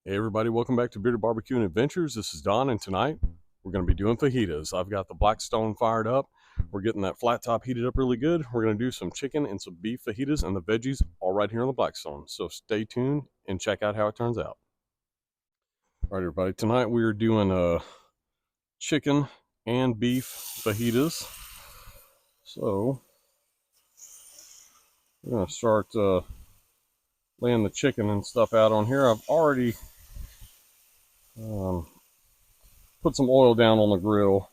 Hey everybody, welcome back to Bearded Barbecue and Adventures. This is Don, and tonight we're going to be doing fajitas. I've got the Blackstone fired up. We're getting that flat top heated up really good. We're going to do some chicken and some beef fajitas and the veggies all right here on the Blackstone. So stay tuned and check out how it turns out. All right, everybody, tonight we are doing chicken and beef fajitas. So we're going to start laying the chicken and stuff out on here. I've already um, put some oil down on the grill.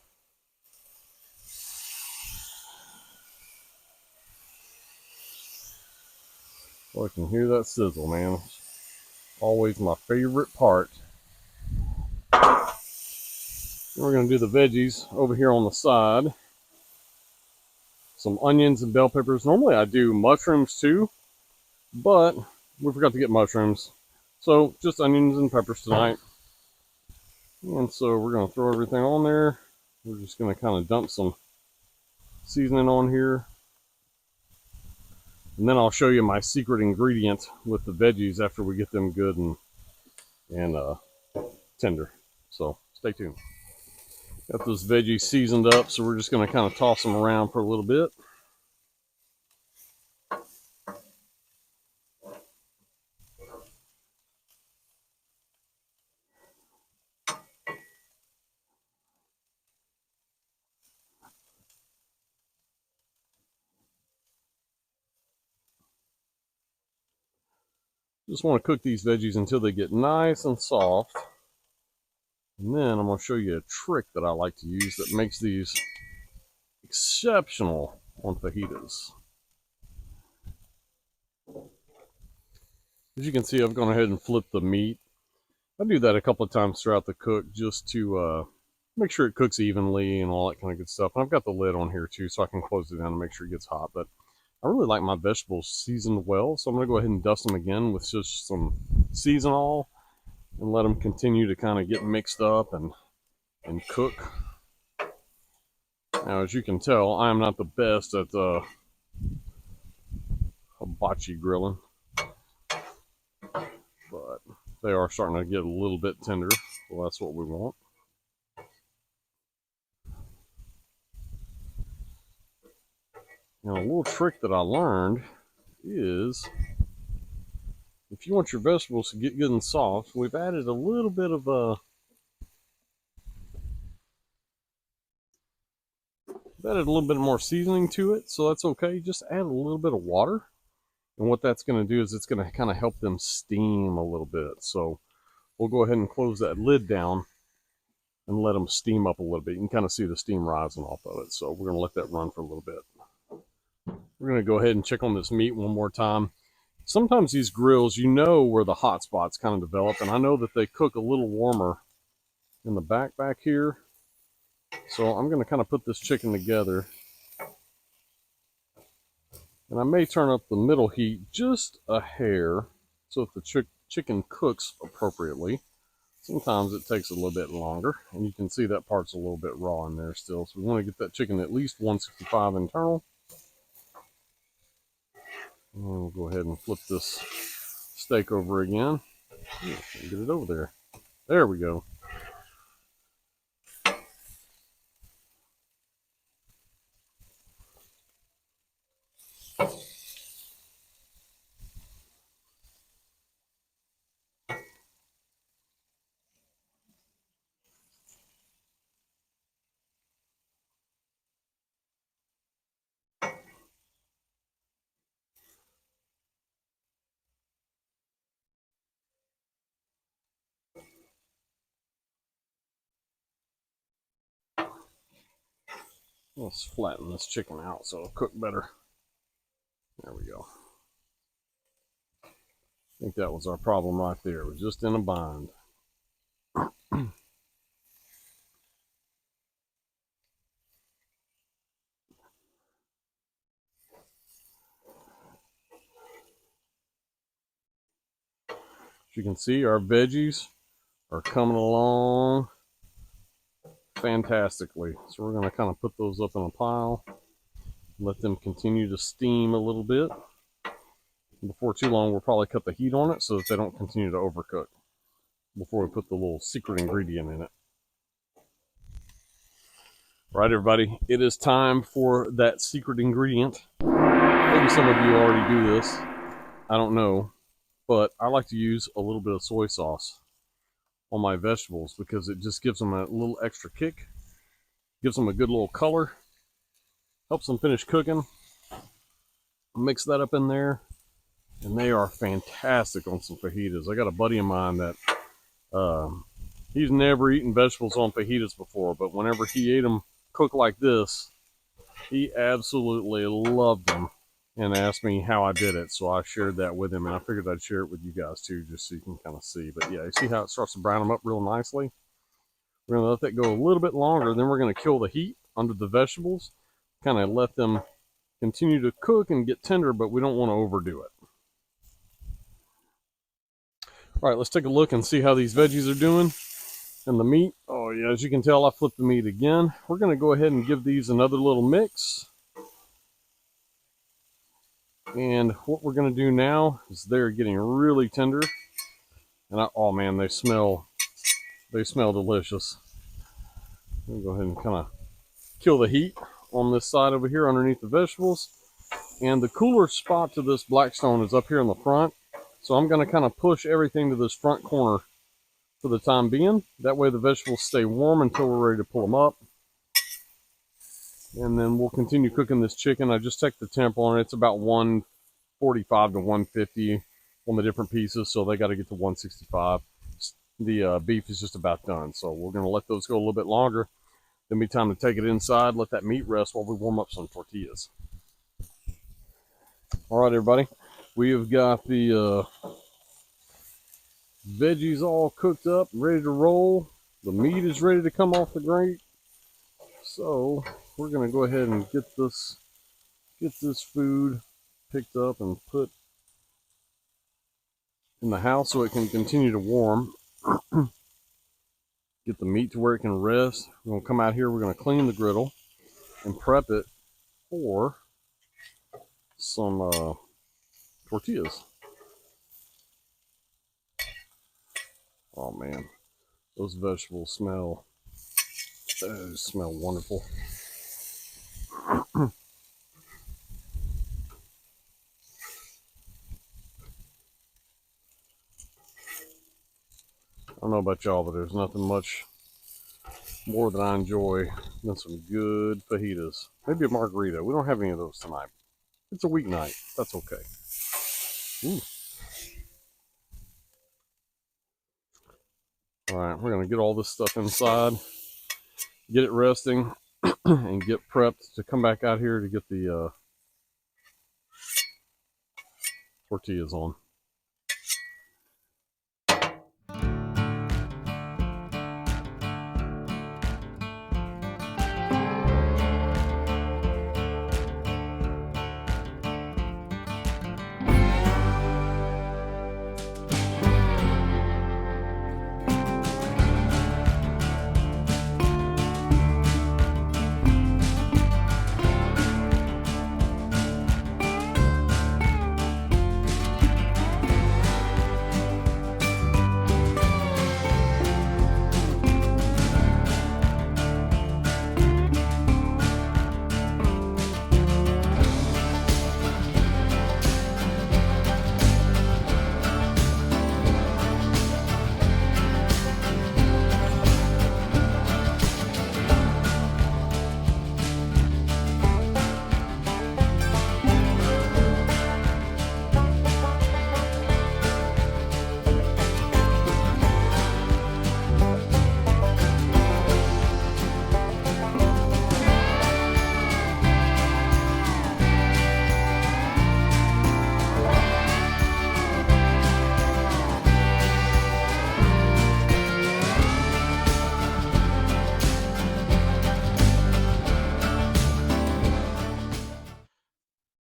So I can hear that sizzle, man. Always my favorite part. Then we're going to do the veggies over here on the side. Some onions and bell peppers. Normally I do mushrooms too, but we forgot to get mushrooms. So just onions and peppers tonight. And so we're going to throw everything on there. We're just going to kind of dump some seasoning on here. And then I'll show you my secret ingredient with the veggies after we get them good and tender. So stay tuned. Got those veggies seasoned up, so we're just going to kind of toss them around for a little bit. Just want to cook these veggies until they get nice and soft. And then I'm going to show you a trick that I like to use that makes these exceptional on fajitas. As you can see, I've gone ahead and flipped the meat. I do that a couple of times throughout the cook just to make sure it cooks evenly and all that kind of good stuff. And I've got the lid on here too, so I can close it down and make sure it gets hot. But I really like my vegetables seasoned well, so I'm going to go ahead and dust them again with just some seasonal and let them continue to kind of get mixed up and cook. Now, as you can tell, I am not the best at hibachi grilling, but they are starting to get a little bit tender, so that's what we want. Now, a little trick that I learned is if you want your vegetables to get good and soft, we've added a little bit of more seasoning to it, so that's okay. Just add a little bit of water, and what that's going to do is it's going to kind of help them steam a little bit. So we'll go ahead and close that lid down and let them steam up a little bit. You can kind of see the steam rising off of it. So we're going to let that run for a little bit. We're going to go ahead and check on this meat one more time. Sometimes these grills, you know where the hot spots kind of develop, and I know that they cook a little warmer in the back here. So I'm going to kind of put this chicken together. And I may turn up the middle heat just a hair so that the chicken cooks appropriately. Sometimes it takes a little bit longer, and you can see that part's a little bit raw in there still. So we want to get that chicken at least 165 internal. And we'll go ahead and flip this steak over again. Get it over there. There we go. Let's flatten this chicken out so it'll cook better. There we go. I think that was our problem right there. We're just in a bind. As you can see, our veggies are coming along fantastically. So we're going to kind of put those up in a pile, let them continue to steam a little bit. Before too long, we'll probably cut the heat on it so that they don't continue to overcook. before we put the little secret ingredient in it. All right, everybody, it is time for that secret ingredient. Maybe some of you already do this. I don't know. But I like to use a little bit of soy sauce on my vegetables because it just gives them a little extra kick, gives them a good little color, helps them finish cooking. Mix that up in there, and they are fantastic on some fajitas. I got a buddy of mine that he's never eaten vegetables on fajitas before, but whenever he ate them cooked like this, he absolutely loved them and asked me how I did it. So I shared that with him, and I figured I'd share it with you guys too, just so you can kind of see. But yeah, you see how it starts to brown them up real nicely? We're going to let that go a little bit longer. Then we're going to kill the heat under the vegetables, kind of let them continue to cook and get tender, but we don't want to overdo it. All right, let's take a look and see how these veggies are doing. And the meat, oh yeah, as you can tell, I flipped the meat again. We're going to go ahead and give these another little mix. And what we're going to do now is they're getting really tender. And oh man, they smell delicious. I'm going to go ahead and kind of kill the heat on this side over here underneath the vegetables. And the cooler spot to this Blackstone is up here in the front. So I'm going to kind of push everything to this front corner for the time being. That way the vegetables stay warm until we're ready to pull them up. And then we'll continue cooking this chicken. I just checked the temp on it. It's about 145 to 150 on the different pieces. So they got to get to 165. The beef is just about done. So we're going to let those go a little bit longer. Then be time to take it inside, let that meat rest while we warm up some tortillas. All right, everybody. We have got the veggies all cooked up, ready to roll. The meat is ready to come off the grate. So we're going to go ahead and get this food picked up and put in the house so it can continue to warm. Get the meat to where it can rest. We're going to come out here. We're going to clean the griddle and prep it for some tortillas. Oh man, those vegetables smell wonderful. I don't know about y'all, but there's nothing much more that I enjoy than some good fajitas. Maybe a margarita. We don't have any of those tonight. It's a weeknight. That's okay. Ooh. All right, we're going to get all this stuff inside, get it resting, and get prepped to come back out here to get the tortillas on.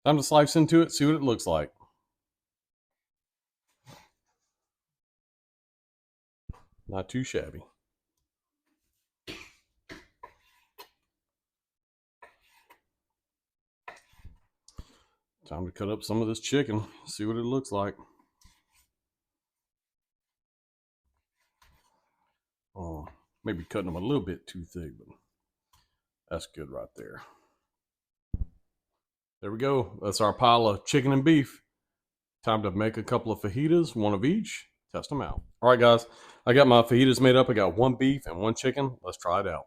Time to slice into it, see what it looks like. Not too shabby. Time to cut up some of this chicken, see what it looks like. Maybe cutting them a little bit too thick, but that's good right there. There we go. That's our pile of chicken and beef. Time to make a couple of fajitas, one of each. Test them out. All right, guys. I got my fajitas made up. I got one beef and one chicken. Let's try it out.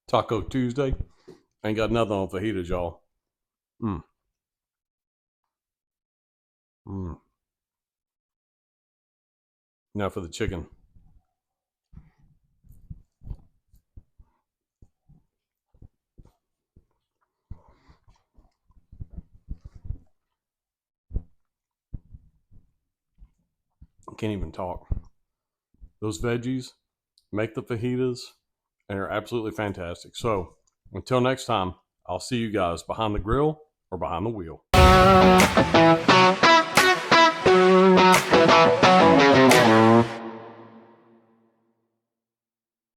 Taco Tuesday. Ain't got nothing on fajitas, y'all. Mm. Mm. Now for the chicken. I can't even talk. Those veggies make the fajitas, and they're absolutely fantastic. So until next time, I'll see you guys behind the grill or behind the wheel.